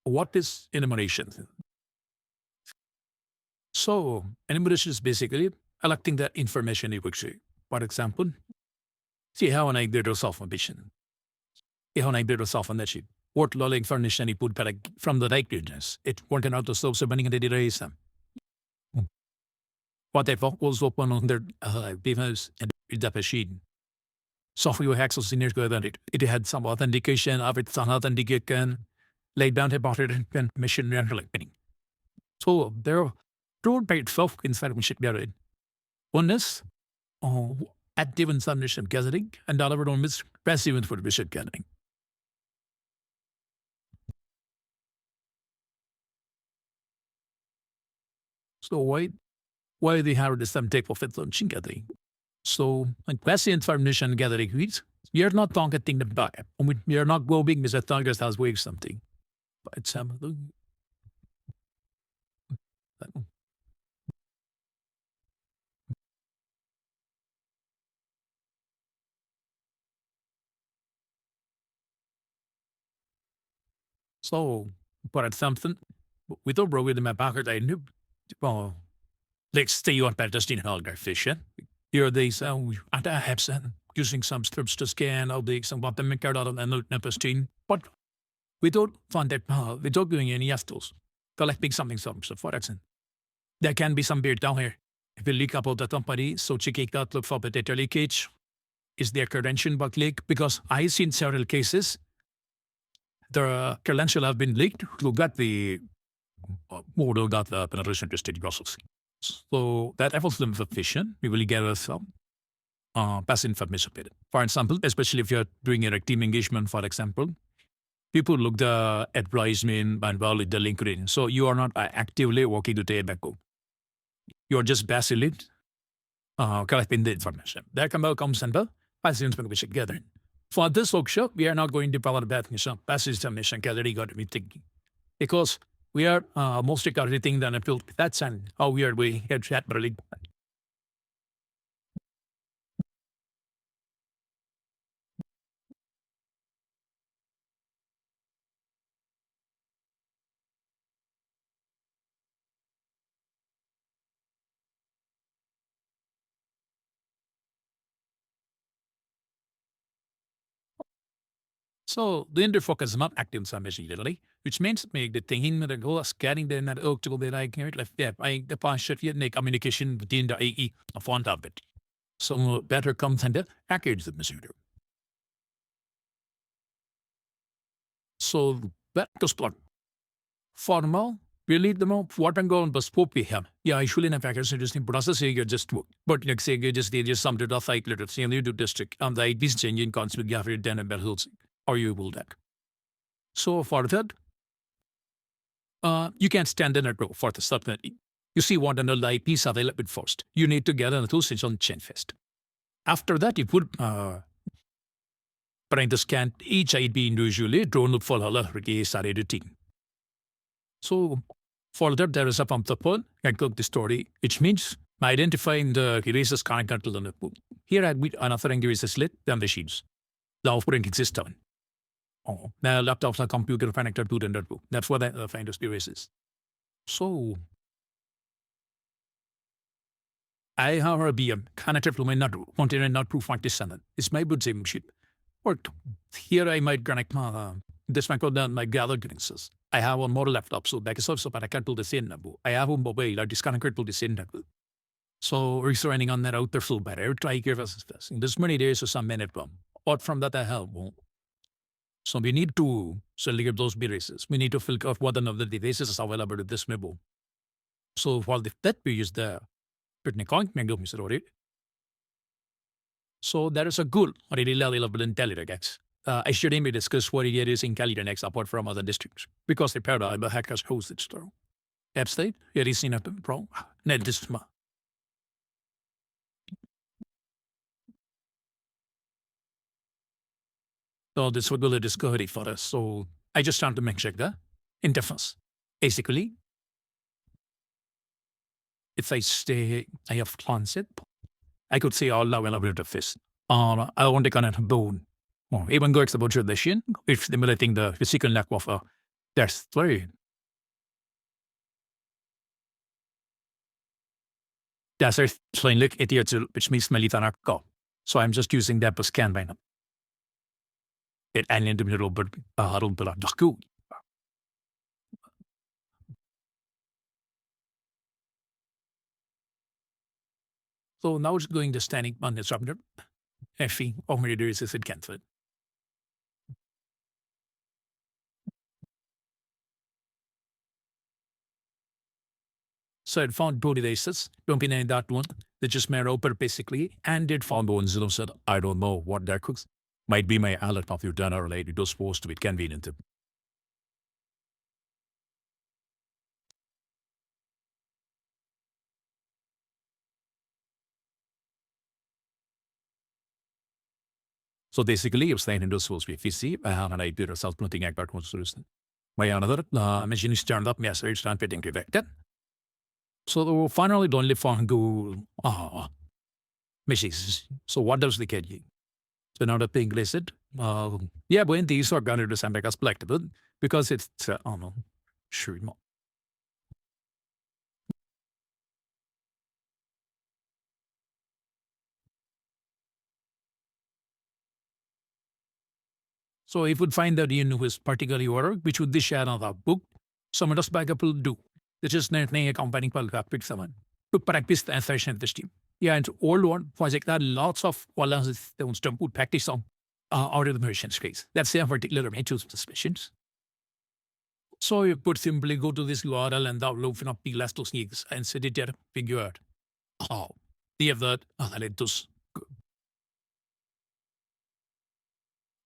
what is enumeration? So enumeration is basically collecting the information you could see. For example, see how an idea of information. How an idea of that sheet. What law information you put from the right goodness. It working out the source of running the erase them. Whatever was open on their device and the machine. Software hacks was in it had some authentication of its authentication laid down about it and machine learning. So there are two types of information gathering. One is active information gathering, and the other one is passive information gathering. So why they have the same type of information gathering? So when passive information gathering means you're not targeting the buyer. You're not going with the target has waived something. For example, so for example, without bro my background, I knew let's say you want better just in Holger Fisher. Here they say at apps using some strips to scan all the some what the make out of the Nepestine. But we don't find that without doing any tools. Collecting something. So for example, there can be some beer down here. If you leak about the company, so check it out, look for the data leakage. Is their credential bug leak? Because I've seen several cases. The credential have been leaked. Look at the model got the penetration tested process. So that was efficient. We will get some passive information. For example, especially if you're doing a team engagement, for example, people look the advertisement and validate the link reading. So you are not actively working to take back home. You're just passively collecting the information. That comes under passive information gathering. For this workshop, we are not going to cover that passive information gathering got to be thinking. Because we are mostly targeting the until that's and how we are doing head chat really. So the inner focus is not active information literally, which means make the thinking that go scanning the net to be like left I the partial communication within the AE of font of it. So better comes under accuracy of the So that goes plot. Formal, really the more what and go on bus we have. Yeah, I should in fact interesting process here just work. But like say you just summed it off like let's say you do district and the IDs changing concept gathered then and bells. Or you will that. So for that, you can stand in a row for the certainty. You see what another IPs available first. You need to get a tool on chain first. After that, you put trying to scan each IP individually, drone for all case are editing. So for that, there is a pump the pearl and cook the story, which means identifying the erases connected to the pool. Here I meet another erases lit than the sheets. The operating system. Now laptops are computer connected to the network. That's what the find of erases. So I have a VM connected to my network, container not 257. It's my boot same shit. Or here I might connect this might go down my gather connections. I have one more laptop, so that is also connected to the same network. I have a mobile that is connected to the same network. So running on that outer flow better. Try give us this. In this many days or some minute bomb. Apart from that, I have one. So we need to select those erases. We need to filter out what another devices is available to this memo. So while that page is there, so there is a goal already available in Telerex. I should maybe discuss what it is in Telerex apart from other districts because the paradigm the hackers host it store. App state, it is in a pro net disma. So this would be a discovery for us. So I just want to make check the interface. Basically, if I say I have concept, I could say all level of interface. I want to connect bone. Even go about tradition, it's stimulating the physical network of There's three. There's a look at you, which means Melitana go. So I'm just using that as scan by now. It and in the middle, but I don't believe cool. So now it's going to standing on the subject. Effie, or many is it cancelled. So it found both devices, don't be named that one. They just made open basically, and it found ones and said, I don't know what that cooks. Might be my alert of your dinner related. It was supposed to be convenient. So basically, it was saying it was supposed to be PC, and I did a self-printing act about what's my another machine is turned up message and getting rejected. So finally, don't live for go, machines. So what does the kid? So now the thing listed, yeah, when these are going to sound like as collectible because it's, I don't know, sure. So if would find that in his particular order, which would be shared on the book, some of backup will do. This is not a company called Rapid someone to practice the assertion of this team. Yeah, and old one project that lots of ones don't put practice on out of the merchant space. That's their particular major suspicions. So you could simply go to this URL and download up the last sneaks and set it there, figure out how they have that analytics.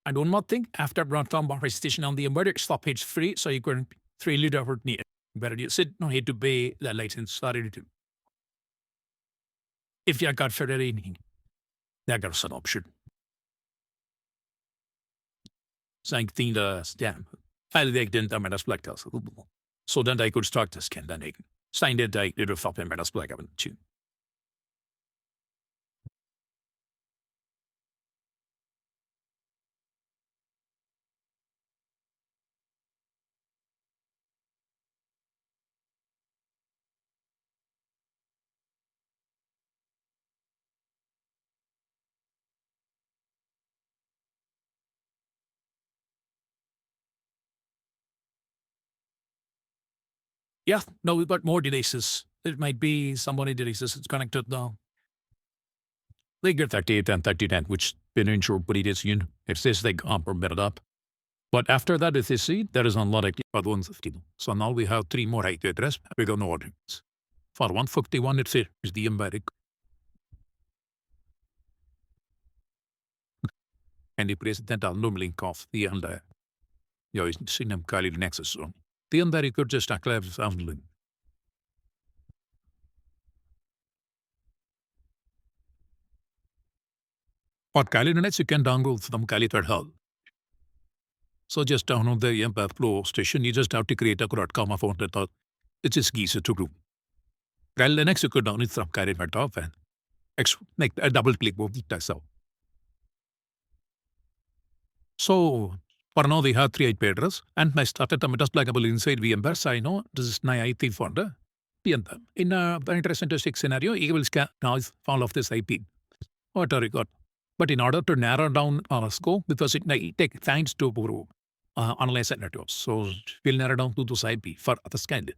And one more thing, after broadcom registration on the embedded stop page free, so you can freely download it. Better you sit, no need to pay the license started to. If you got further in, that's an option. Saying thing the stamp. I like didn't have Metasploit. So then I could start to scan then I signed it, I did a flop in Metasploit too. Yeah, no, we've got more devices. It might be somebody devices it's connected now. They get 38 and 3010, which been insured, but it is in. It says they compromised up. But after that, if they see, there is unlikely about 150. So now we have three more IP address. We don't know what it is. For 151, it says the embedded. And the president link of the under. Jag sinne Kali Nexus. The embedded could just acclaim soundling. What Kali Nexus you can download from Kali Third Hall. So just download the Map Flow station. You just have to create a .com account that it's just easy to do. Well, the next you could download from Kali Third Hall and make a double click of the so. So for now, they have 3 IP address, and I started the Metasploitable inside VMware, so I know this is my IP folder. In a very interesting scenario, you will scan now all of this IP. What a record. But in order to narrow down our scope, because it takes time to analyze networks, so we'll narrow down to those IP for the scan.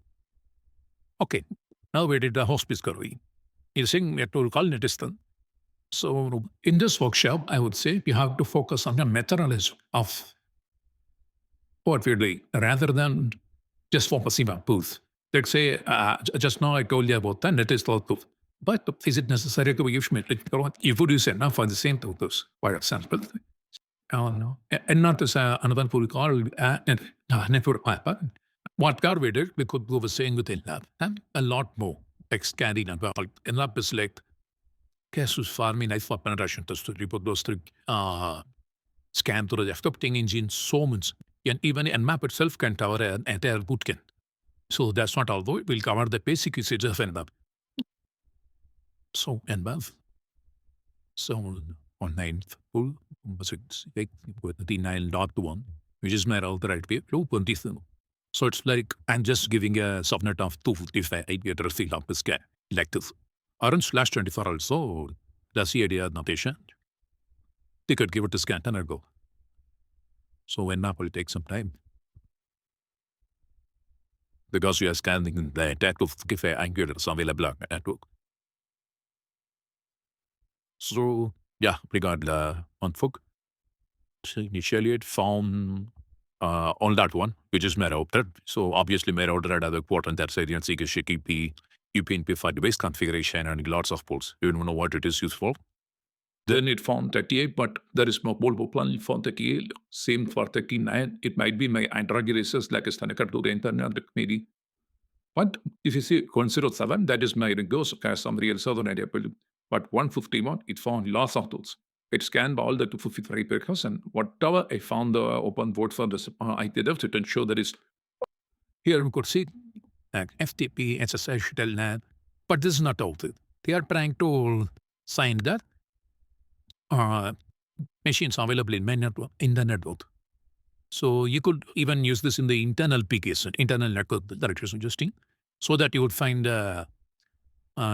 Okay, now where did the hospice go? Using network call distance. So in this workshop, I would say you have to focus on the methodology of what we're doing rather than just focusing on booth. Let's say, just now I told you about that, it is thought booth. But is it necessary to use it? You would use enough for the same purpose, for example. No. And not as another full call network map. What car we did, we could go saying with Nmap, and a lot more, like scanning and Nmap is like casus farming, I thought penetration test to report those three scan to the desktop engine so much. And even Nmap itself can cover an entire bootcamp. So that's not although it will cover the basic usage of Nmap. So Nmap. So on 9th full was it with the 9.1, which is my right way, low 20. So it's like I'm just giving a subnet of 255 IP address of the scan, like this. Orange slash 24 also, that's the idea notation. They could give it a scan and go. So Nmap will take some time. Because you are scanning the attack to give an IP address available on the network. So, yeah, regard the unfug. So initially it found on that one, which is Merouter. So obviously Merouter had other port on that side and seek a UPnP, UPnP for device configuration and lots of ports. You don't know what it is used for. Then it found 38, but there is no multiple plan for 38. Same for 39. It might be my Android devices like a connected to the internet, maybe. But if you see 107, that is my goes as some real southern idea. But 151, it found lots of those. It scanned all the 253 records, and whatever I found the open port for this IPDF, it ensure that is here we could see FTP, SSH, telnet, but this is not all. They are trying to sign that machines available in my network, in the network. So you could even use this in the internal PKs, internal network directory suggesting, so that you would find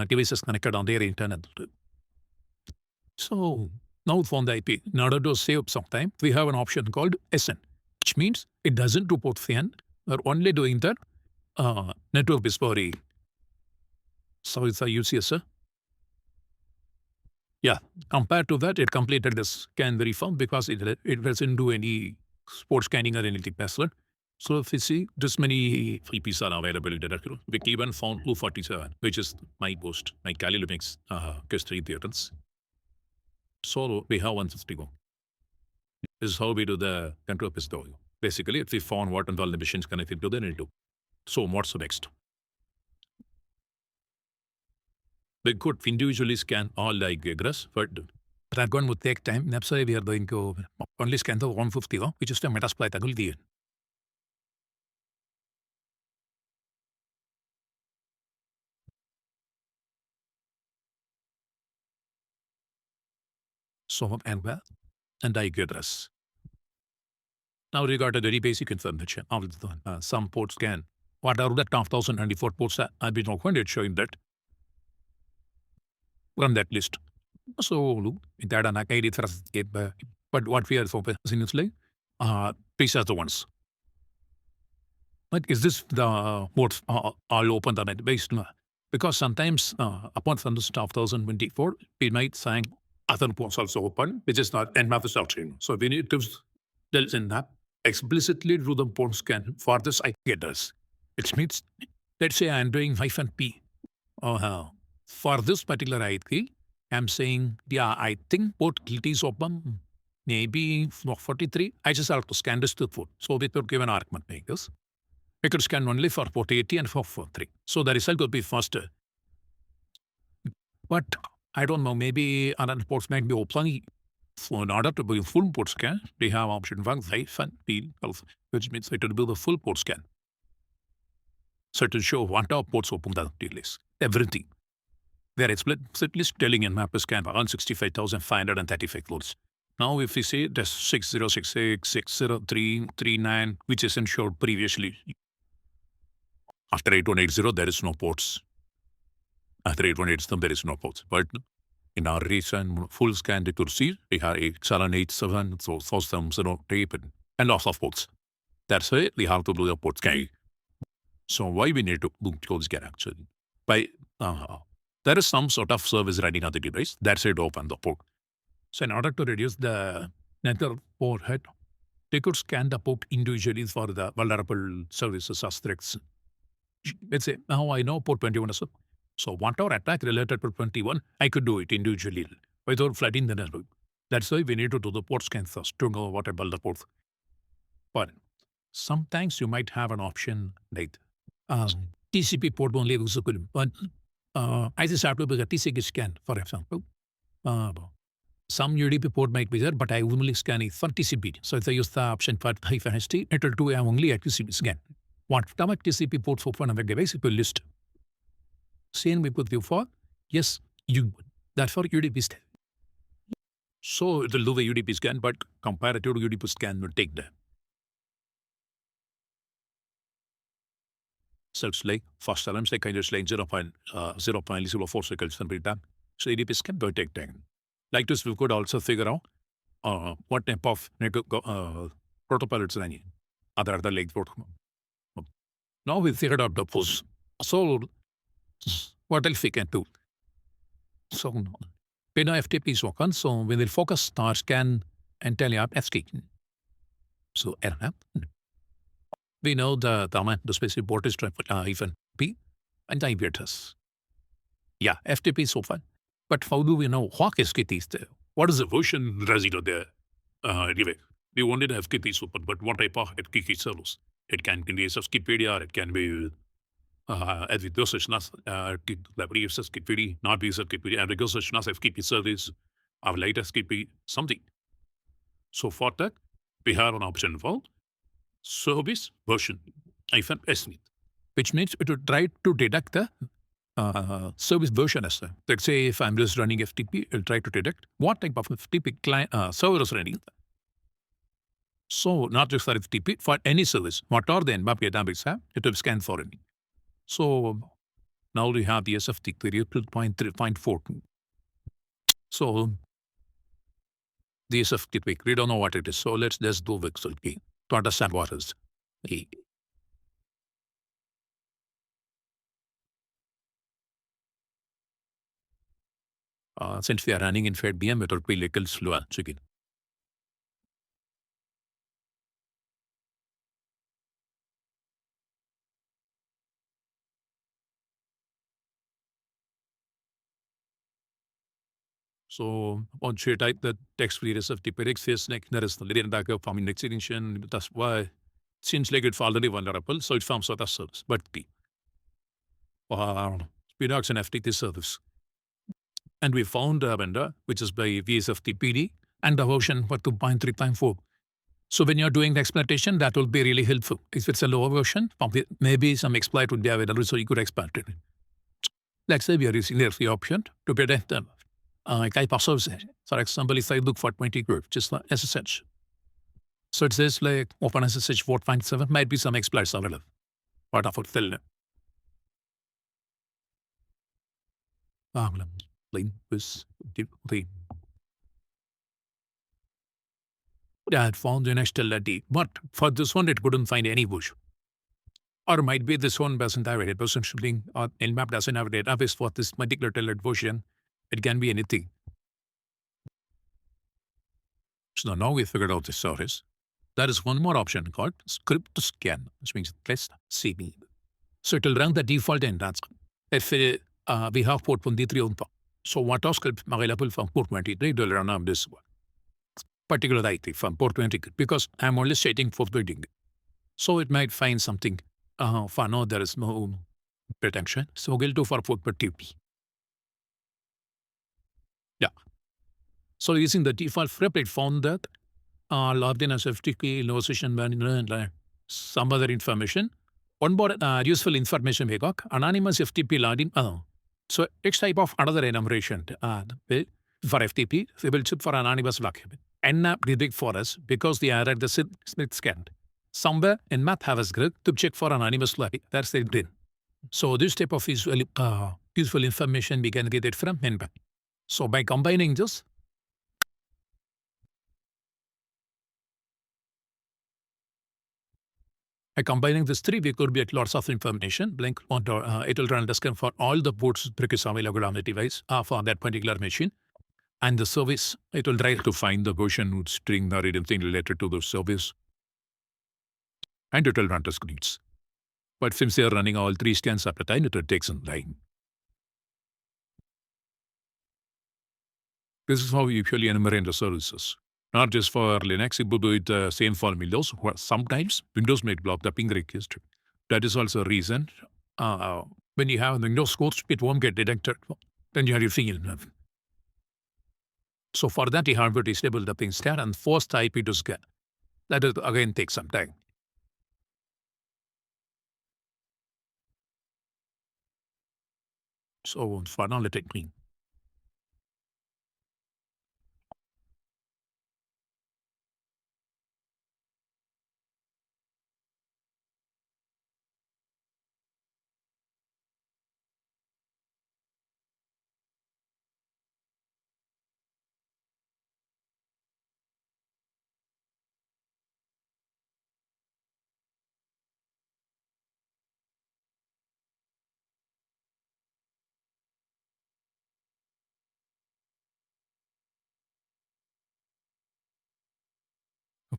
devices connected on their internet. So now found the IP. In order to save some time, we have an option called SN, which means it doesn't report FAN. We're only doing the network discovery. So it's a UCS. Yeah, compared to that, it completed the scan very fast because it doesn't do any sport scanning or anything password. So if you see, this many IPs are available in the directory. We even found 247, which is my post, my Kali Linux history theaters. So we have 151. This is how we do the control pistol. Basically, if we found what and all the machines connected to the network. So what's next? We could individually scan all the IP address, but that one would take time. That's why we are going to only scan the 150, which is the Metasploit ability. So and IP address. Now regarding the very basic information of some port scan. What are the top 1094 ports I've been opened showing that from that list. So that an ID for us, but what we are focusing is like these are the ones. Like, is this the ports all open the net based? Because sometimes upon from the top 1024, we might say other ports also open, which is not Nmap is outstream. So we need to tell Nmap explicitly do the port scan for this IP address. It means, let's say I'm doing -P. For this particular IP, I'm saying, yeah, I think port guilty is open, maybe 43. I just have to scan this to port. So we could give an argument like this. We could scan only for port 80 and for 43. So the result will be faster. But I don't know, maybe another ports might be open. So in order to do a full port scan, we have option 1, -P, which means it will be the full port scan. So it will show what our ports open the list. Everything. We are explicitly telling Nmap scan 165,535 ports. Now if we say there's 6066, 60339, which is ensured previously. After 8180, there is no ports. After 8180, there is no ports. But in our recent full scan, you could see we have 8787, so 4008, and lots of ports. That's why we have to do the port scan. So why we need to do code scan actually? By there is some sort of service running on the device. That's it open the port. So in order to reduce the network overhead, they could scan the port individually for the vulnerable services or threats. Let's say, now I know port 21 is up. So whatever attack related to 21, I could do it individually without flooding the network. That's why we need to do the port scan first to know what about the port. But sometimes you might have an option like TCP port only usable. But I just have to do a TCP scan, for example. Some UDP port might be there, but I only scan it for TCP. So if I use the option for -ST, it will do only a TCP scan. Whatever TCP ports open on the device, it will list. Same we put you for, yes, that's for UDP scan. So it will do the UDP scan, but comparative to UDP scan will take that. So it's like fast alarms, like kind of like 0.04 seconds every time. So it is kept detecting. Like this, we could also figure out what type of protocol it's running. Other than like protocol. Now we figured out the pose. So what else we can do? So when FTP is open, so we will focus star scan and tell you FTP. So we know the specific port is even P and IP address. Yeah, FTP is open. But how do we know what SKT is there? What is the version residue there? Anyway, we wanted FTP is open, but what type of FTP servers? It can be Wikipedia, it can be as with those such library of Wikipedia, not be Wikipedia, and because such as FTP service, our latest FTP something. So for that, we have an option for service version hyphen SNIT, which means it will try to detect the service version as well. Let's say if I'm just running FTP, it'll try to detect what type of FTP client server is running. So not just for FTP, for any service, what are the Nmap database have, it will scan for it. So now we have the SFT period 0.3.4. So the SFT, we don't know what it is. So let's just do Vixel key to understand what is. Since we are running in FedBM, it will be a little slower. Again. So once you type the text for the SFT predicts face neck, there is the latent backup forming extension. That's why it seems like it's already vulnerable, so it forms other service. But the Spinox and FTP service. And we found a vendor, which is by VSFTPD, and the version for 2.3.4. So when you're doing the exploitation, that will be really helpful. If it's a lower version, maybe some exploit would be available, so you could exploit it. Let's say we are using the free option to protect them. Type of service. For example, if I look for 20 group, just like SSH. So it says like open SSH 4.7 might be some exploits available. What of it tell them? I had found the next LD, but for this one, it couldn't find any bush. Or might be this one doesn't have a representation link, or Nmap doesn't have a database for this particular telnet version. It can be anything. So now we figured out the service. There is one more option called script scan, which means press CB. So it will run the default entrance. If we have port 23 on top. So what are scripts available from port 23, it will run on this one. Particular IP from port 20, because I'm only stating for building. So it might find something. For now, there is no protection. So we'll do for port 20. Yeah. So using the default script, it found that logged in as FTP, low session manager, and some other information. One more useful information we got, anonymous FTP login. So it's type of another enumeration for FTP, we will check for anonymous login. Nmap did it for us because they are at the Smith scan. Somewhere Nmap have a script to check for anonymous login. That's it did. So this type of useful information we can get it from Nmap. So by combining this, by combining these three, we could get lots of information. Blink it will run the scan for all the ports available on the device for that particular machine. And the service, it will try to find the version string or anything related to the service. And it will run the scripts. But since they are running all three scans at a time, it will take some time. This is how we usually enumerate the services. Not just for Linux, it will do it same for Windows. Sometimes Windows may block the ping request. That is also a reason when you have the Windows codes, it won't get detected. Then you are using it. So for that, you have to disable the ping stat and force the IP to scan. That will again take some time. So for now, let it be.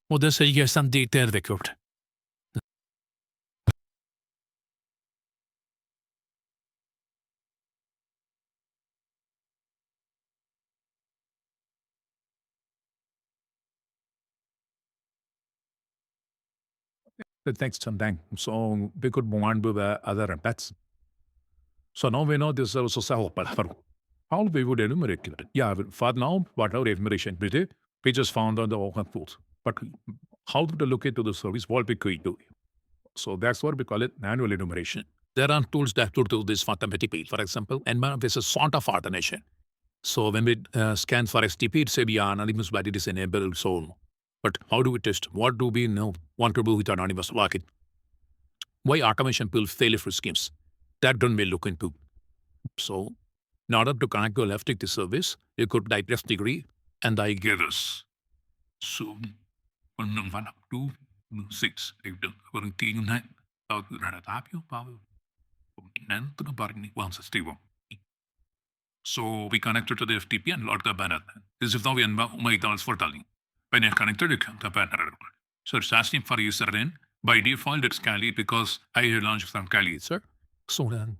Och det säger samtidigt rekord. Thanks, Sandang. So we could move on with the other bets. So now we know this is also self-power. How we would enumerate it? Yeah, for now, whatever enumeration we did, we just found on the open tools. But how to look into the service, what we could do? So that's what we call it manual enumeration. There are tools that would do this automatically. For example, Nmap is a sort of automation. So when we scan for STP, it say yeah, anonymous valid is enabled, so on. But how do we test? What do we know? Want to do with anonymous login? Why automation will fail for schemes? That don't we look into. So in order to connect your left the service, you could type left degree and I give us. So 1 1 2 6 9 so we connected to the FTP and load the banner. This is how we make the for telling. When you're connected, you can the banner. So it's asking for username. By default, it's Kali because I launched from Kali, sir. So then,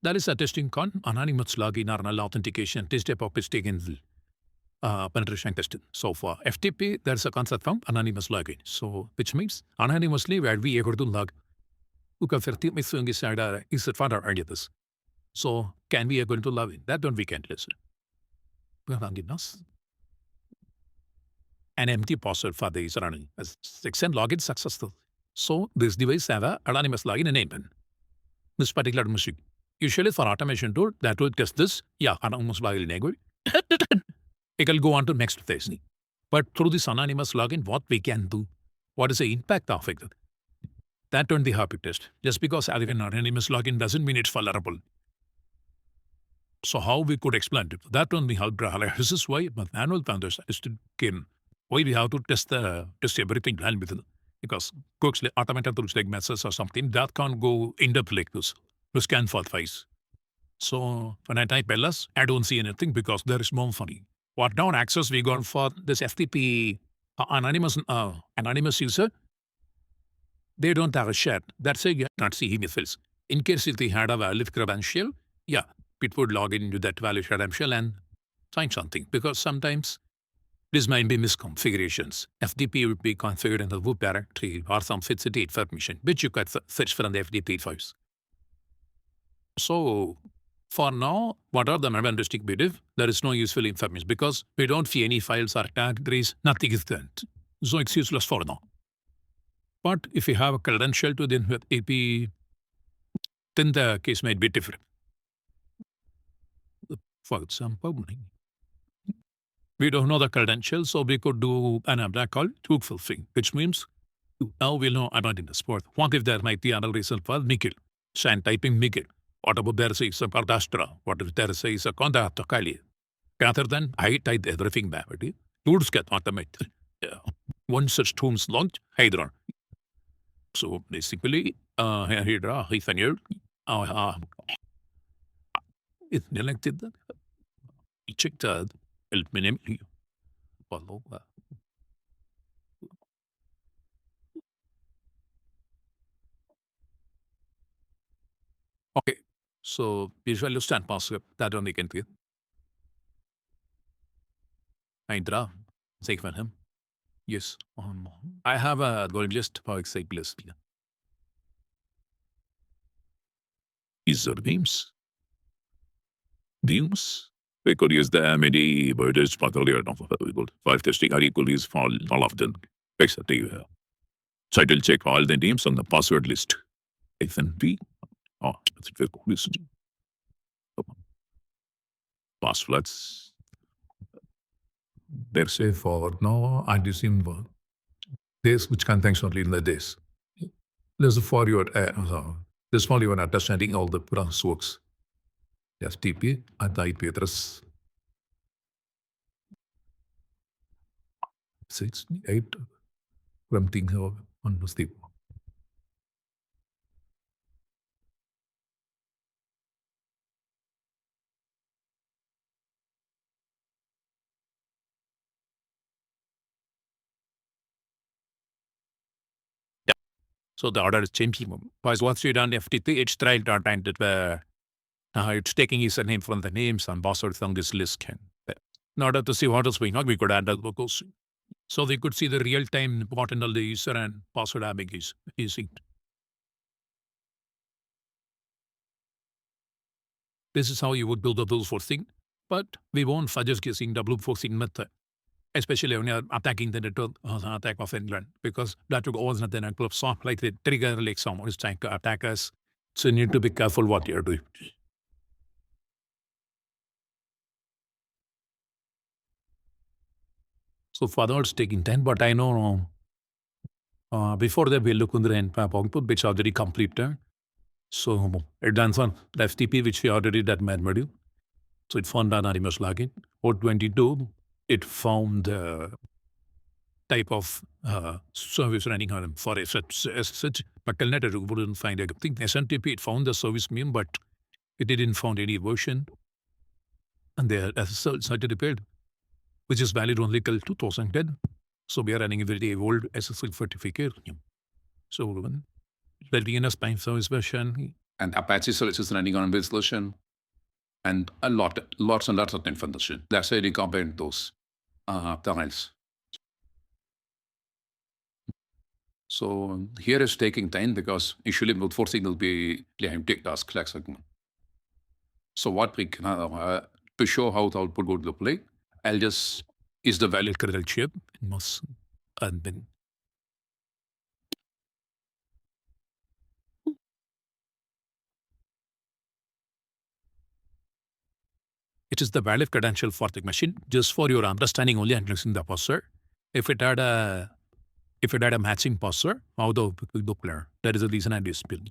that is a testing con anonymous login or null authentication test type of mistake in penetration testing. So for FTP, there's a concept from anonymous login. So which means anonymously where we able to log. Because FTP is it further earlier this. So can we able to log in? That one we can listen. An empty password for this running as 6 and login successful. So this device have a anonymous login enabled. This particular machine. Usually for automation tool, that will test this. Yeah, anonymous login enabled. It will go on to next phase. But through this anonymous login, what we can do? What is the impact of it? That don't the happy test. Just because having an anonymous login doesn't mean it's vulnerable. So how we could explain it? That only how this is why manual founders is to gain. Why we have to test everything with it. Because cooks automated tools like messages or something that can't go in depth like this. To scan for face. So when I type LS, I don't see anything because there is no funny. What down access we got for this FTP anonymous user? They don't have a share. That's a you not see emails. In case if they had a valid credential, yeah, it would log into that valid credential and sign something. Because sometimes this might be misconfigurations. FTP would be configured in the root directory or some fixed information, which you could fetch from the FTP files. So for now, what are the district believe? There is no useful information because we don't see any files or directories, nothing is there. So it's useless for now. But if you have a credential to the AP, then the case might be different. For example, we don't know the credentials, so we could do an abstract called fulfilling, which means now we know about in the sport. What if there might be another reason for Mikkel? So I'm typing Mikkel. What about there is a Kardastra? What if there is a contact Kali? Rather than I type everything back. Tools get automated. One such tool's launched, Hydra. So basically, Hydra, Hyphenure, it's elected that. He checked help me name. Follow. Okay. So visual stand password that only can be. Hydra, safe for him. Yes. I have a goal list for example list. These are names. Names. We could use the many words for the layer of 5 testing are equally for all of them. Basically, so I will check all the names on the password list. FNP. Oh, that's very cool. Passwords. They're safe for no anti-symbol. This which contains only in the this. This is for your this for your understanding all the process works. FTP and the IP address 6, 8 something on the step. So the order is changing. Because once you done FTP, it's tried to find it where it's taking username from the names and password from this list. In order to see what is going on, we could add the locals. So we could see the real-time what and all the user and password having is using. This is how you would build a double forcing, but we won't suggest using double forcing method, especially when you're attacking the network attack of England, because that would always not then soft like the trigger like someone is trying to attack us. So you need to be careful what you're doing. So further it's taking time, but I know before that we look on the Nmap output, which already completed. So it done on the FTP, which we already did manually. So it found an anonymous login. Or 22, it found the type of service running on for such, but telnet it wouldn't find it. I think SNTP, it found the service name, but it didn't find any version. And the SSL certificate, which is valid only till 2010. So we are running a very old SSL certificate. So the DNS spine service version. And Apache service is running on this version. And lots and lots of information. That's why we combine those tunnels. So here is taking time because usually both forcing will be empty task. So what we can to show how the output goes to play, I'll just is the valid kernel chip and then it is the valid credential for the machine, just for your understanding only and using the password. If it had a matching password, how the player. That is the reason I dispute.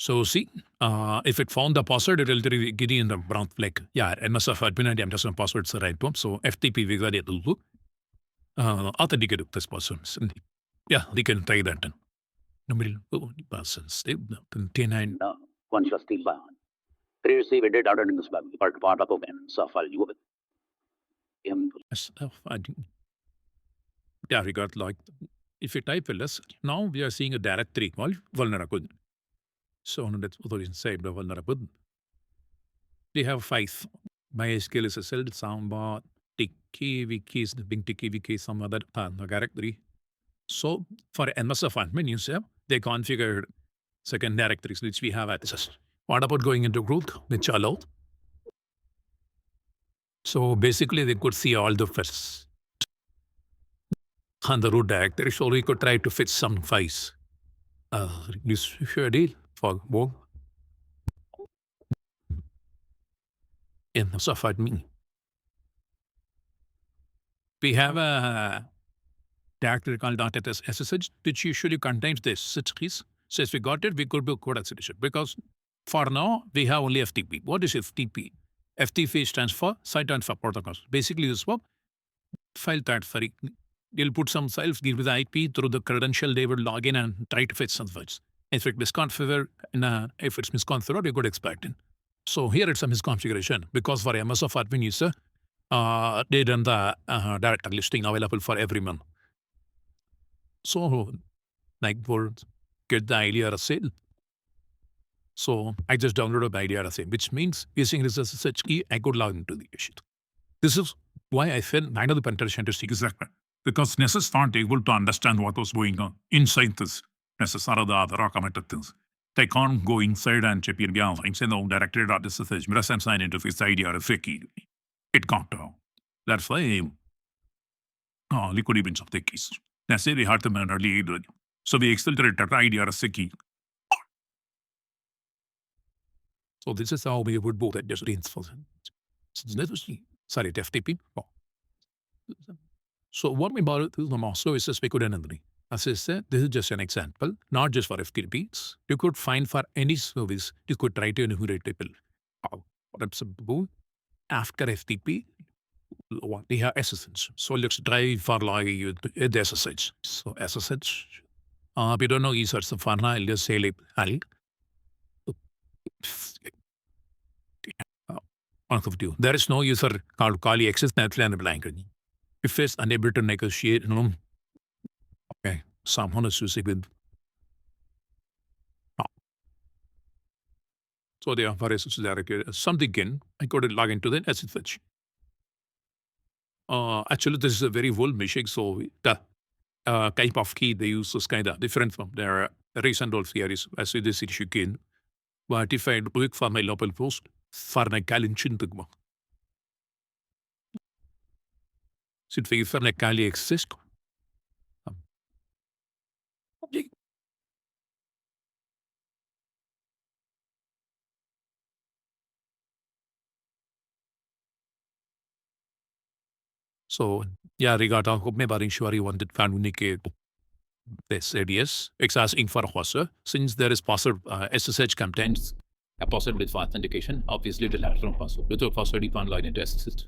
So see, if it found the password, it will give you in the brown flag. Yeah, it must have admin ID, I'm password is the right one. So FTP we got it to look. Authenticate this password. Yeah, they can try that. T9. Consciously bad. Previously, we did other things, but part of open. So far, you with him. Yeah, we got like, if you type ls, now we are seeing a directory called vulnerable. So that's what is inside the vulnerable. We have 5. MySQL is a cell, soundbar, tiki, wiki, the big tiki, wiki, some other directory. So for MSF admin user, they configured second directories which we have access. What about going into root, which allowed? So basically they could see all the files on the root directory. So we could try to fetch some files. This deal for more MSF admin. We have a directory called .ssh, which usually contains this keys. So if we got it, we could do code acceleration. Because for now, we have only FTP. What is FTP? FTP stands for Site Transfer Protocols. Basically, this is file transfer. You'll put some files, give the IP through the credential, they will log in and try to fetch some files. If it misconfigured, if it's misconfigured, you could expect it. So here it's a misconfiguration because for MSF admin user, they done the direct listing available for everyone. So, like, for get the idea sale. So I just downloaded the idea sale, which means using this as a search key, I could log into the issue. This is why I felt none of the penetration to seek exactly. Because Nessus aren't able to understand what was going on inside this. Nessus are the other committed things. They can't go inside and check your gal. I'm saying, no, directed at this message. But I'm signing into this idea of fake key. It can't. That's why liquid events of the keys. That's why we had to manually do it. So we exfiltrated that idea as a key. So this is how we would both at just reinforce. Sorry, FTP. So what we borrowed is the master services we could enable. As I said, this is just an example, not just for FTPs. You could find for any service, you could try to enumerate people. After FTP, we have SSH. So let's try for like the SSH. So SSH, we don't know is the fana, I'll just say like, There is no user called Kali access network blank. If it's unable to negotiate, okay, someone is using with. So they are various something in. I could log into the SSH. Actually, this is a very old machine, so the type of key they use is kind of different from their recent old theories as it is issue again. But if I look for my local post, for my Kalin Sit vi for my Kali exist. So, yeah, regarding hope me baring sure you wanted to communicate. They said yes. It's asking for a hoster. Since there is password SSH contains a password with authentication, obviously the lateral password. Without password, you can't log into SSH.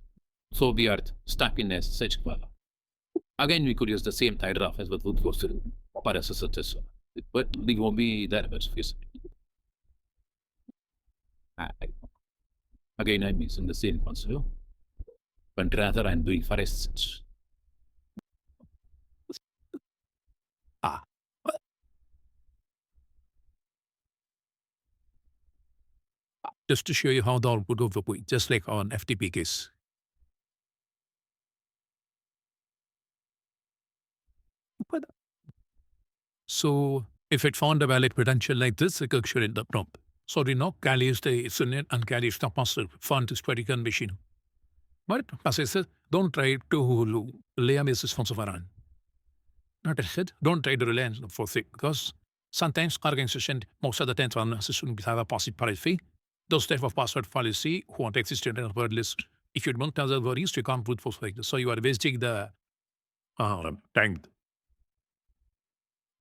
So we are stuck in SSH. Again, we could use the same title as what would go through for SSH. But they won't be there. Again, I'm using the same password. But rather I'm doing for SSH. Just to show you how the output of the point, just like on FTP case. So if it found a valid credential like this, it could show in the prompt. Sorry, no, Kali is the Sunnet and Kali is the master font is pretty gun machine. But as I said, don't try to lay a message from Savaran. Not I said, don't try to rely on for thick because sometimes organization, most of the time, shouldn't have a password policy. Those type of password policy won't exist in a word list. If you don't tell the worries, you can't put for like this. So you are wasting the time.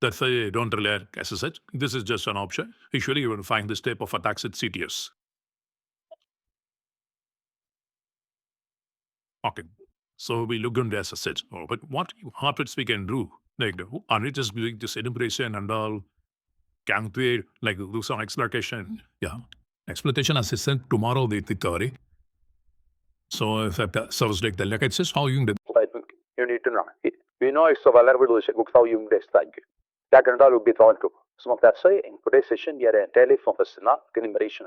That's why you don't rely on SSH. This is just an option. Usually you will find this type of attacks at CTS. Okay. So we look into SSH. Oh, but what habits we can do? Like, are we just doing this enumeration and all? Can we like do some exploitation? Yeah. Exploitation assistant tomorrow they theory. So if that serves like the like it's just how you do. You need to know. We know it's a vulnerability how you this thing. That can all be thought to. Some of that say in today's session, you are entirely focused on enumeration.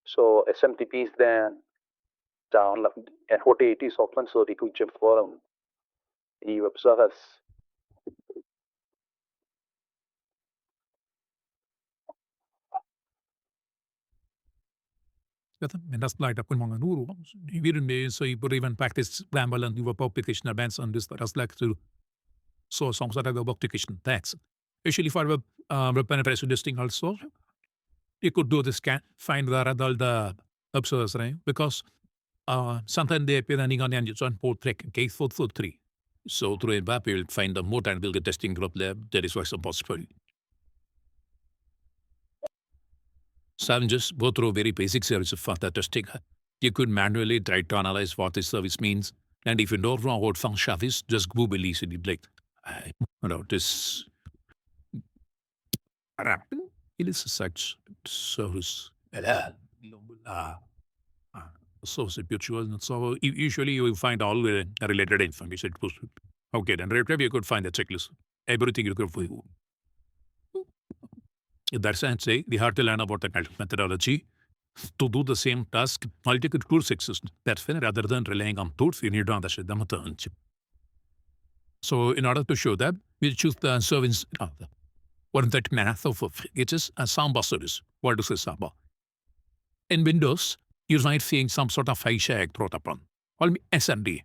So SMTP is then down and what it is often so the two chip forum. You observe as Metasploit up in Manganuru. We didn't so you put even practice ramble and you were publication events on this that like to so songs that have a publication tags. Usually for web penetration listing also, you could do this scan, find the observers, right? Because sometimes they appear running on the on port track, case 443. So through VAPT, you'll find the more and we'll get testing group lab. There is what's possible. So just go through very basic service for the testing. You could manually try to analyze what this service means. And if you don't know what function is, just Google easily like, this. It is such service. So spiritual. So usually you will find all the related information. Okay, then you could find the checklist. Everything you could find. That's why I say we have to learn about the methodology to do the same task. Multiple tools exist. That's why rather than relying on tools, you need to understand the methodology. So in order to show that, we choose the service. What is that math of it is a Samba service. What is a Samba? In Windows, you might seeing some sort of hijack protocol, called SND.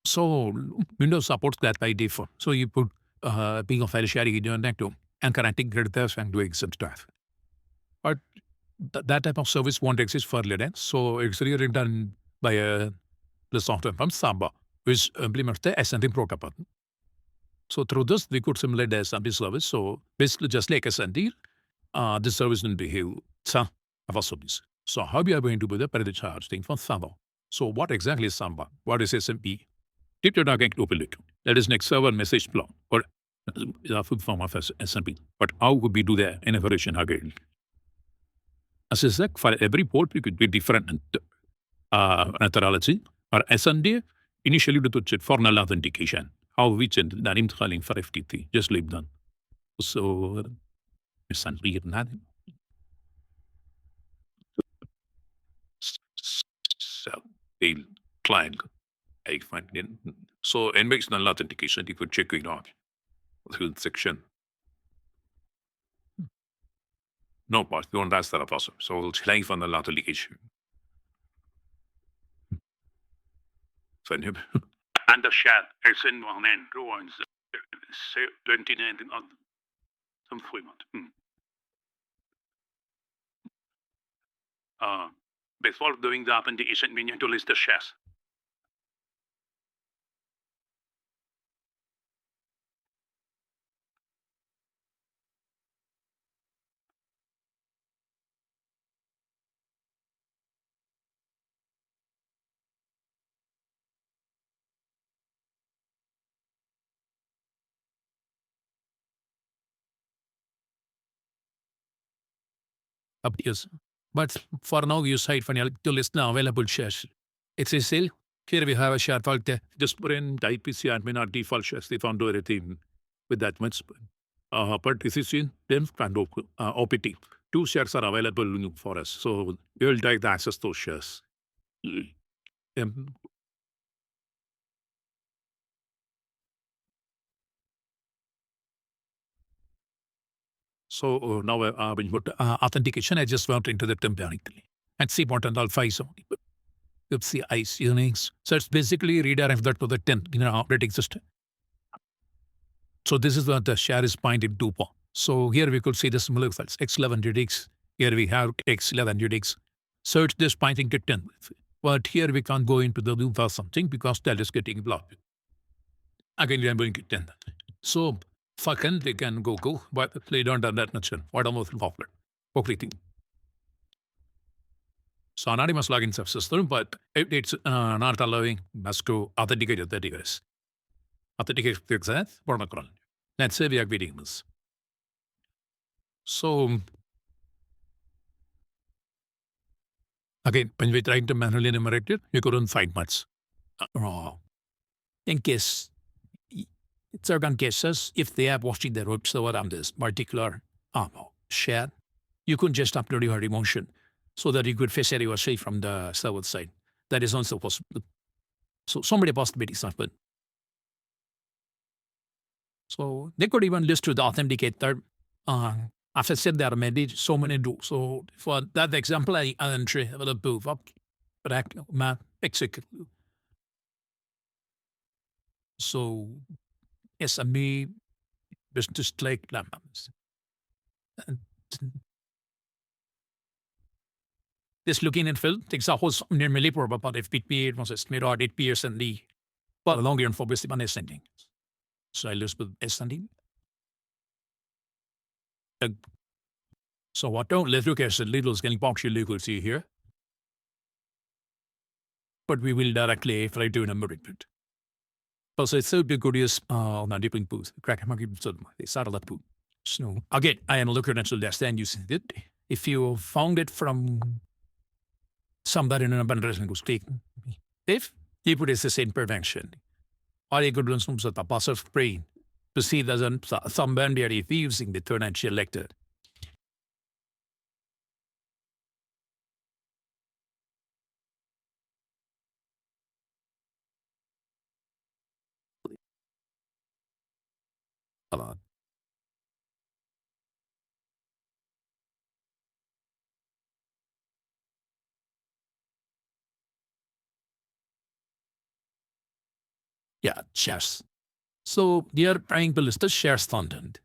So Windows supports that by default. So you put being a file sharing in your network and connecting creditors and doing some stuff. But that type of service won't exist for Linux. So it's really done by the software from Samba, which implements the SND protocol. So through this, we could simulate the SND service. So basically just like SND, this service will behave of a service. So how we are going to do the paradigm thing for Samba? So what exactly is Samba? What is SMP? Tip your target open it. That is next server message flow or the full form of SMP. But how would we do the enumeration again? As I said, for every port, we could be different neutrality. Or SND, initially we touched formal authentication. How we change that in calling for FTP. Just leave them. So, SND nothing. So, a client, I find it. So, environmental authentication, you could check it out through the section. No part, you don't ask that awesome. So, it's like from the authentication. And the chat, it's in one end, drawings, 29 on some fremont. Before doing the authentication, we need to list the shares. Yes. But for now, you cite for to list the available shares. It's a sale. Here we have a share fault. Just put in type PC admin or default shares. They found everything with that much. But this is in then kind of OPT. 2 shares are available for us. So we will take the access to those shares. So now when you put authentication, I just went into the temporarily and see what and alpha is only. Let's see ICE Unix. So it's basically redirect that to the 10 operating system. So this is what the share is pointed to. So here we could see the similar files, X11UX. Here we have X11UX. So it's just pointing to 10. But here we can't go into the loop or something because that is getting blocked. Again, we are going to 10. So fucking they can go, but they don't have that much. What almost popular. Everything. So anonymous login system, but it's not allowing us to authenticate the device. Authenticate the exact protocol. Let's say we are reading this. So again, when we trying to manually enumerate it, you couldn't find much. In case certain cases, if they are watching the web server on this particular share, you could just upload your emotion so that you could face your safe from the server side. That is also possible. So many possibilities happen. So they could even list to the authenticator. As I said, there are many, so many do. So for that example, I entry with a proof of map execute. So SME business like lamps. This looking in field takes a whole nearly probable about FPP, it was estimated 8 years and the but longer and for basic on ascending. So I lose with ascending. So what don't let's look at the little getting box you could see here. But we will directly if I do a number input. So it's so big good is on a different booth. Crack market so they start a lot put. So again, I am looking at the stand using it. If you found it from somebody in an abandoned goes take if you put it the same prevention. Or you could run some sort of passive brain to see doesn't some bandary using the turn and she elected. A lot. Yeah, shares. So they are trying to list the shares content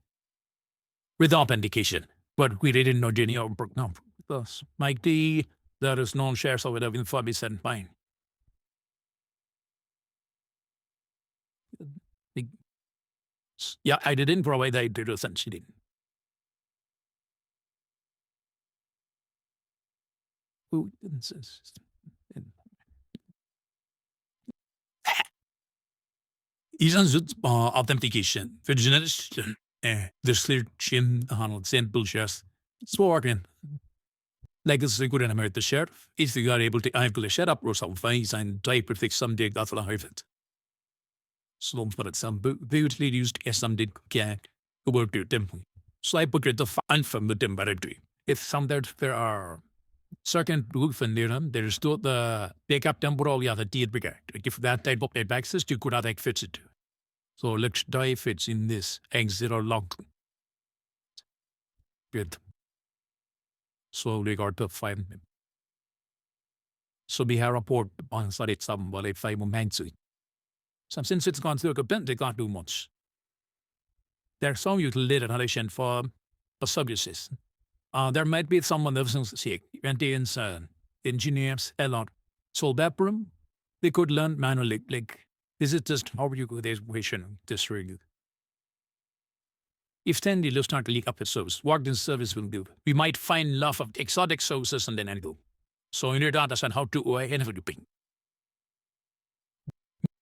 with authentication, but we didn't know Jenny or no. Because Mike D, there is no shares of it in Fabi and fine. Yeah, I didn't provide the details and she didn't. Who isn't authentication för generation description handlar exempel shares. Svårare. like this is a good in America sheriff. If you are able to actually set up or something and type of some dig that's what I have it. Slums but it's some beautifully used as some did get to work to them. So I put it the fun from the dim directory. If some there are certain proof in there's still the backup temporal the did bigger. If that type of access you could have like fits it. So let's dive fits in this exit or log. Good. So we got to find them. So we have a report on it somebody 5 moments. So since it's gone through a bit, they can't do much. There's some utilization for the services. There might be someone else sick, engineers, a lot. So that room, they could learn manually, like, this is just how you go this question, this really. If 10 dealers start to leak up its service, what this service will do? We might find love of exotic sources and then go. So you need to understand how to everything.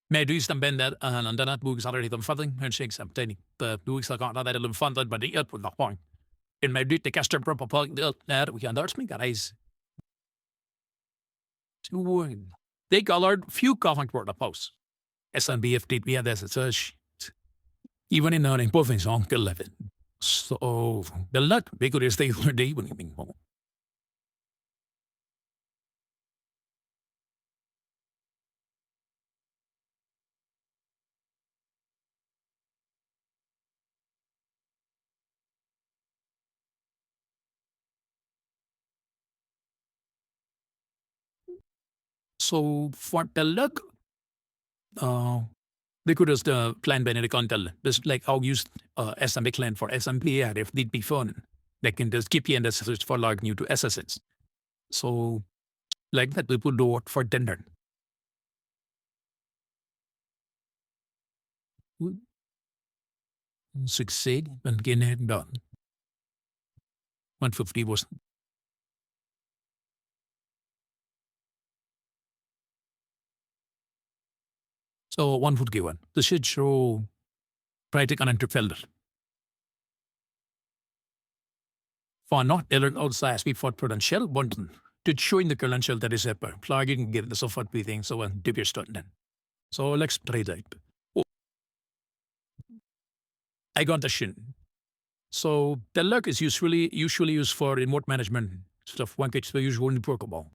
May do some bend that and then that books already done funding and shakes up tiny. The books are got that little funded, but the earth with the point. In my do the caster proper point that we can me guys. They colored few common word of posts. SNBFT, we had as a search. Even in an important song 11. So the luck because they were the evening more. So for the luck, they could just plan Benedict Contel, just like how used SMB client for SMP if they'd be fun. They can just keep you in the search for log new to SSS. So like that people do it for dinner. Succeed and get it done. 150 was. So 1 would give one. The should show writing an interfelder. For not alert outside speed for potential button to showing the credential that is a plugin give the software breathing so on dip your start then. So let's try that. Oh. I got the shin. So the luck is usually used for remote management stuff. One gets the usual protocol.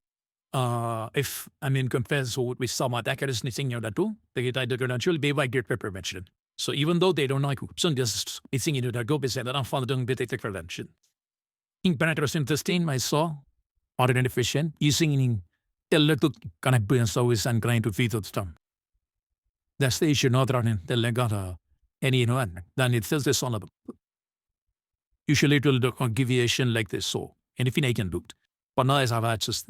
If I mean confess with some attacker is missing your tool, they get the credential be by get prevention. So even though they don't know some just missing into their go be said that I'm following bit the credential. In penetration testing, I saw audit efficient using the to connect and service and grind to feed the stuff. That's the issue not running the got any then it says this on a usually it will do configuration like this so anything I can do. But now as I've access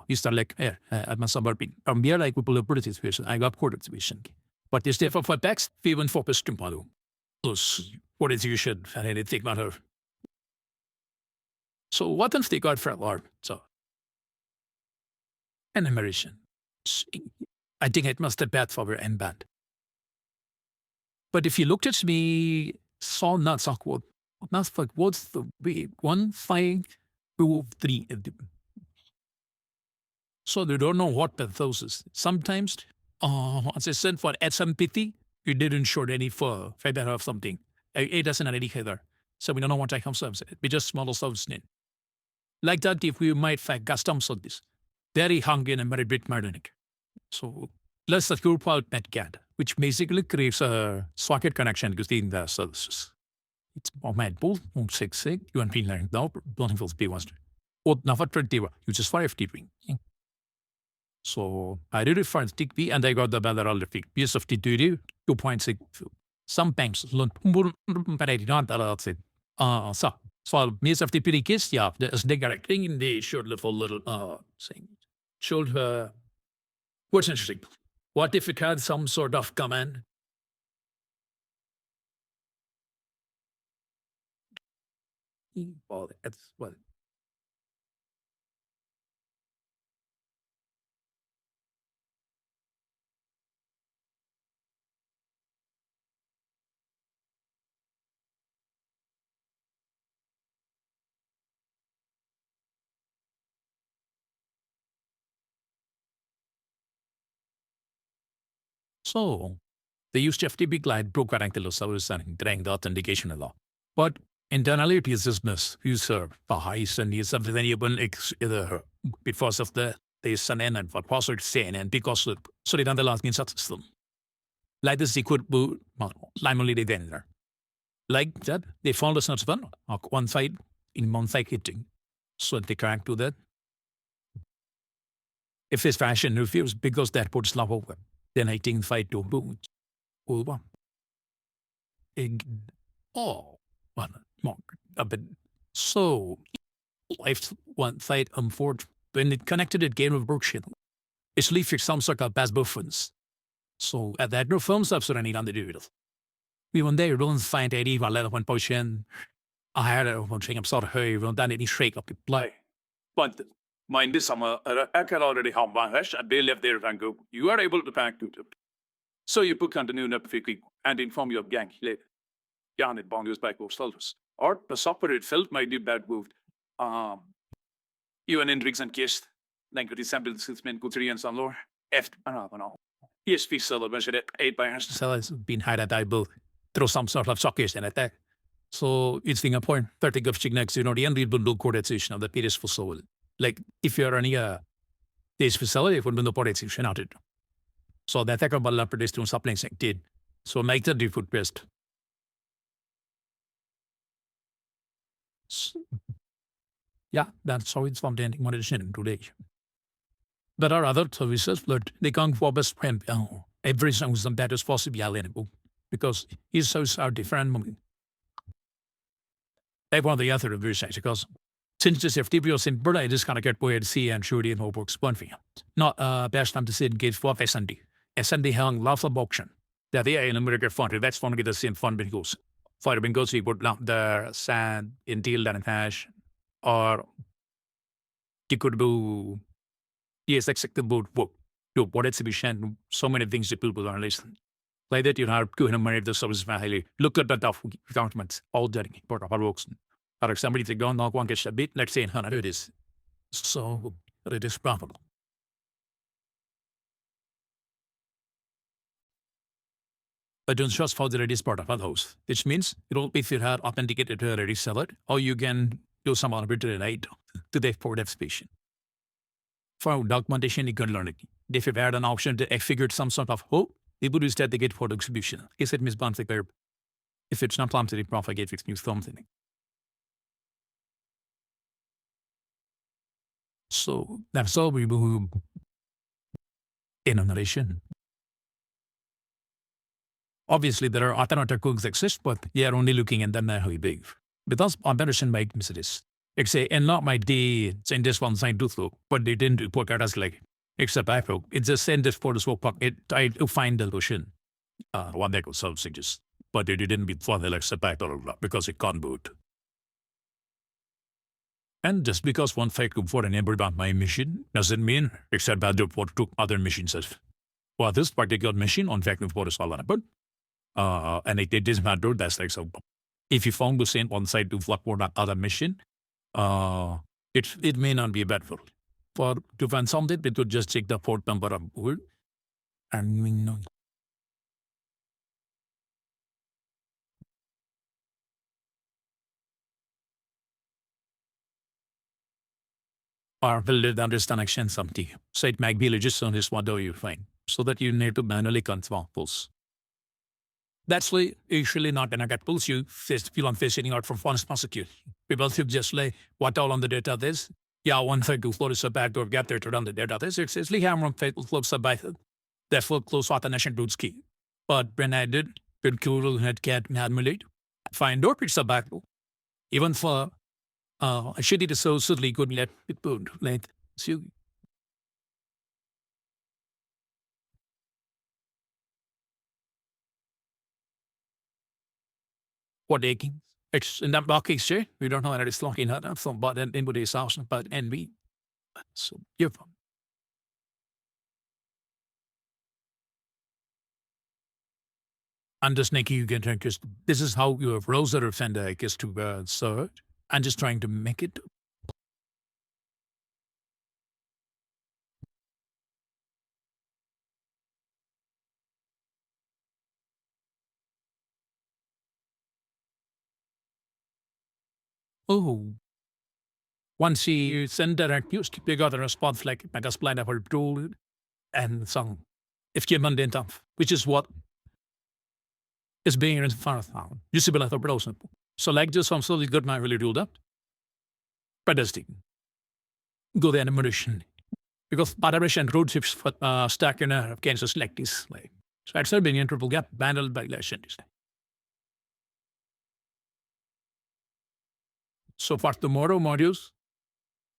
you start like at my suburb from here like we pull up pretty situation. I got port situation. But this therefore for text, even for Pistimado. Those what is you should and anything matter. So what if they got for alarm? So enumeration. I think it must have bad for our end band. But if you looked at me, saw not so what not like what's the way 1, 5, 2, 3. So they don't know what those is. Sometimes, as I said for SMPT, we didn't show any for feather of something. It doesn't have any header. So we don't know what type of service. We just small service name. Like that, if we might find customs on this, very hungry and very bit marinic. So let's the group out Netcat, which basically creates a socket connection between the services. It's mad bull, 6 you and be learning now, blowing for P1. Or never 20, you just 5 ring. So I did it for TikB and I got the better all the piece of T2, 2.6. Sometimes, but I did not allow it. So Miss of the Pirikis, yeah, there's the correcting in the short little thing. Showed what's interesting. What if it had some sort of command? Well, that's what So they used FTP client broke the service and drank the authentication a lot. But internally it is business user for heist and is something you because of the SNN and for password saying and because of so they done the last system. Like the secret boot only they then like that they found us not one side in one side hitting. So they cracked to that. If this fashion refused because that puts love over, then I think fight to boot. Over. Oh, one more a bit. So, life one side unfortunate when it connected it game of Berkshire. It's leaving some sort of best buffons. So at that no film subs or any on the doodle. We one day don't find any one let one potion. I had a one thing I'm sort of hurry, we done any shake up the play. But mind this summer, I can already have one hash and they left there and go. You are able to pack to them. So you put continue quickly and inform your gang later. Jan it boundaries back of soldiers. Or the software itself might be bad moved. Even in rigs and kist, like the sample system go 3 and some lower. F I don't know. ESP seller measured it 8 by inch cell has been high at I both through some sort of sockets and attack. So it's thing a point 30 of next, the unreadable coordination of the periods for soul. Like if you're running this facility, it would be no coordination out it. So the attacker ball produced to supplying did. So make the default best. Yeah, that's how it's from the ending monetization today. There are other services, but they can't for best friend. Every song that is possibly alienable because his shows are different. They want the other research because since the safety was in Berlin, I just kind of get weird see and shoot in Hobox one thing. Not best time to see engage for SND. SND hung lots of auction. That they are in American fund. That's one of the same fund because for the Bengals, we put the sand in deal and hash or you could do yes, acceptable work. Do what exhibition, so many things that people don't listen. Like that, you have to enumerate the service highly. Look at that of documents, all that part of our works. Or if somebody take down one gets a bit, let's say in 100 it is. So it is profitable. But don't just follow the part of others, which means it will be if you had authenticated to a reseller, or you can do some arbitrary right to the port of speech. For documentation, you can learn it. If you've had an option to figure some sort of hope, they would use that to get for the exhibition. Is it misbound the verb? If it's not planned to the propagate, it's new something. So that's all we move enumeration. Obviously, there are alternative cooks exist, but they are only looking at them how big. Because operation might miss this. Like say, and not my day, send this one sign to through, but they didn't report at us like, except I hope. It's just send this for the swap pocket. It tried to find the solution. One that was self suggest, but it didn't be for the like setback or because it can't boot. And just because one fact for an about my mission doesn't mean except bad what took other missions as. Well, this particular mission on fact for is all but and it doesn't matter. That's like so. If you found the same one side to flop for that other mission, it may not be bad for. For to find something, it would just check the port number of word, and we know. Or will it understand action something? So it might be just on this what do you find, so that you need to manually confirm pulse. That's why usually not gonna get pulse you feel on fishing out from one prosecute. People should just like what all on the data is. Yeah, one thing to float is a backdoor get there to run the data is it's hammer on fatal floats by therefore close authentication routes key. But when I did with Google Netcat manually find out it's a backdoor. Even for shitty to so certainly couldn't let it boot. Like so what aching. It's in that block exchange, we don't know that it's locking out from but then anybody's house, but NV. So you're I'm just making you get because this is how your browser offender gets to search. I'm just trying to make it. Oh, once you send that news, you got a response like Metasploit have tool and some if you didn't enough, which is what is being in front of now. Used to be like a browser. So like this, I'm slowly good man really do that. Predestined. Go the enumeration. Because moderation road trips stack in a Kansas like this. Like, so it's being in triple gap handled by legends. So for tomorrow modules,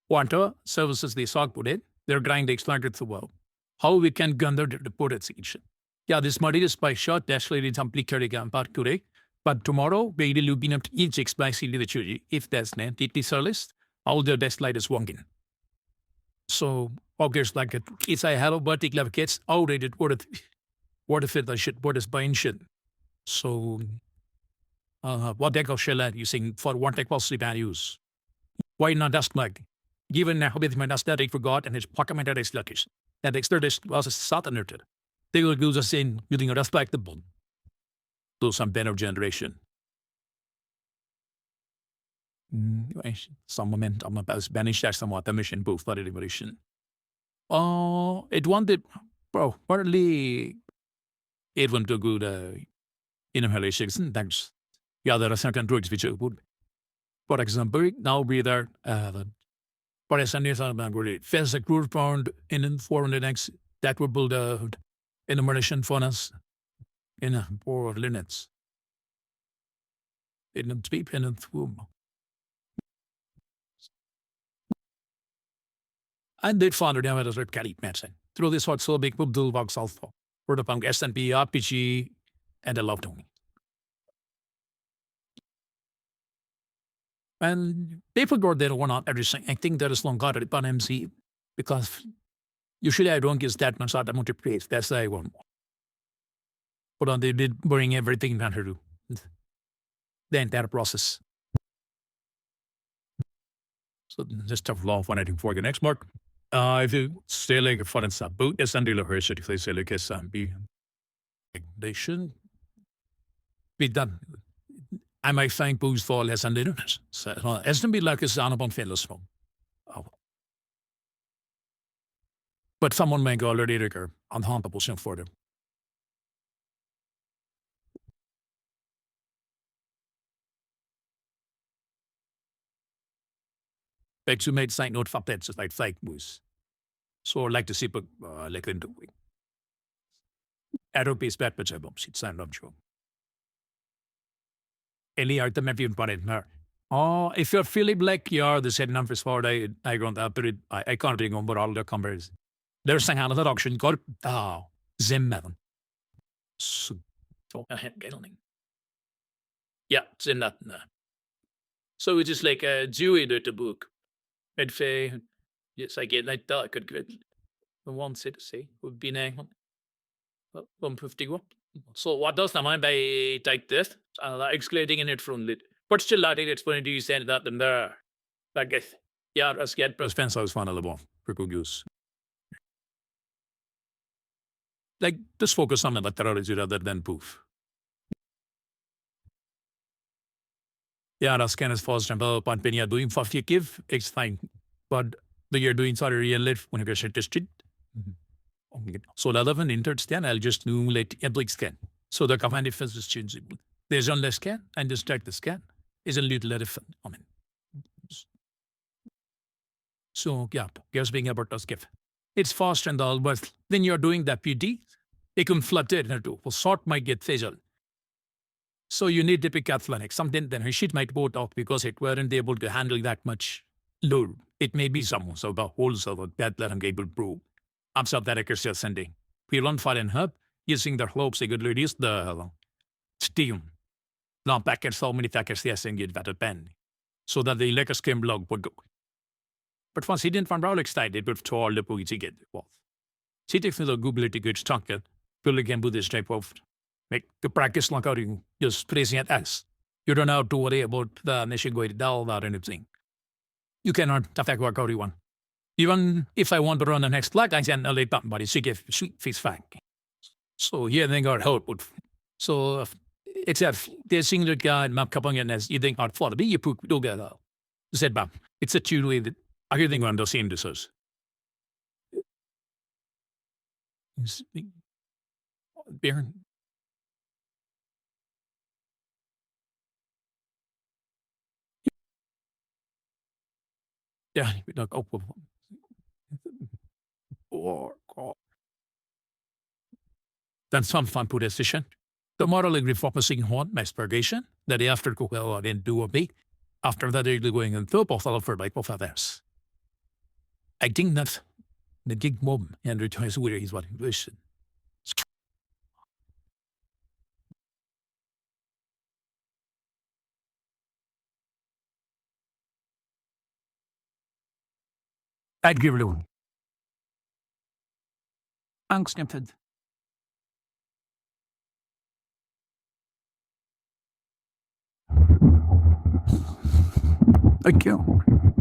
whatever services they saw put in, they're grind extracted through well. How we can gather the report at each. Yeah, this module is by short, actually it's complicated part today. But tomorrow, we will be up each explicitly the theory. If there's an entity service, all the desk light is working. So, obviously, like it's a hello particular kids outdated what if it shit, what is buying shit. So, what they call shell using for what they possibly values. Why not just like given now with my aesthetic forgot and his pocket is lucky. That extra was a southern. They will use us in using a respectable. Do some better generation. Some moment I'm about banish that somewhat the mission booth for the evolution. Oh, it wanted, bro, partly it went to good inhalation. Thanks. Yeah, there are certain drugs which are good. For example, now we there, for example, first a crude pound in 400x that would build a enumeration for us in a 4 linets. In a deep in a womb. And they found it as a carry medicine. Through this what so big do box also. For the punk S&P, RPG, and a love to me. And people go there one on everything. I think there is long got it upon MC because usually I don't give that much amount of praise. That's why I want more. But on they did bring everything down to do. The entire process. So just tough law for anything for the next mark. If you say like for instance, boot is under the hershey, if they say like they shouldn't be done. I might find boost for less than the so it's to be like a sound upon failures from. But someone may go already trigger unhuntable for them. Like to make site note for that, like fake news. So like to see, like in doing. Adobe is bad, but I won't see sign up job. Any item have you put it there? Oh, if you're feeling like you're the same numbers for I don't have to I can't remember all the numbers. There's some other auction called Zimmerman. So yeah, it's in that. So it's just like a Dewey did the book. I'd say, yes, I get like that. I could get the one city say would be 151. So what does the mind by take this? Excluding in it from lit. But still, I think it's funny to you send that in there. Like, yeah, let's get Spencer was one of the more people use. Like, just focus on the terrorism rather than poof. Yeah, that's kind of for example, but when you're doing 50 give, it's fine. But when you're doing sort of real life, when you get tested, so the other one entered scan, I'll just do let every scan. So the command difference is changing. There's only scan and just track the scan is a little different. I mean, so yeah, just being about to skip. It's fast and all, but when you're doing the PD, it can flutter into sort might get facial. So you need to pick up like something, then her sheet might go off because it weren't able to handle that much load. It may be someone, so the whole server that let them able to prove. I'm sorry that I still sending. We run file in hub using their hopes they could reduce the steam. Now packets, so many packets yes and get better pen. So that the electric skim log would go. But once he didn't find out excited, but to all the points he get was. See if the Google it good stunker, Google can do this type of make the practice like how you just pressing it as. You don't have to worry about the machine going down or anything. You cannot affect work how you want. Even if I want to run the next flag, I can only button, but it's a sweet face fact. So here they got output. So it's a there's single guy map couple as you think out for the you put together. said, Bob, it's a two-way that everything on the same this is. Baron. Ja, ik weet nog ook wel. Dan some fun position. The moral agree focusing on masturbation, that after go well and do a bit. After that, they're going in football for like both of us. I think that the gig mob and returns where he's what he wished. I'd give it a Angstsnippet. Thank you.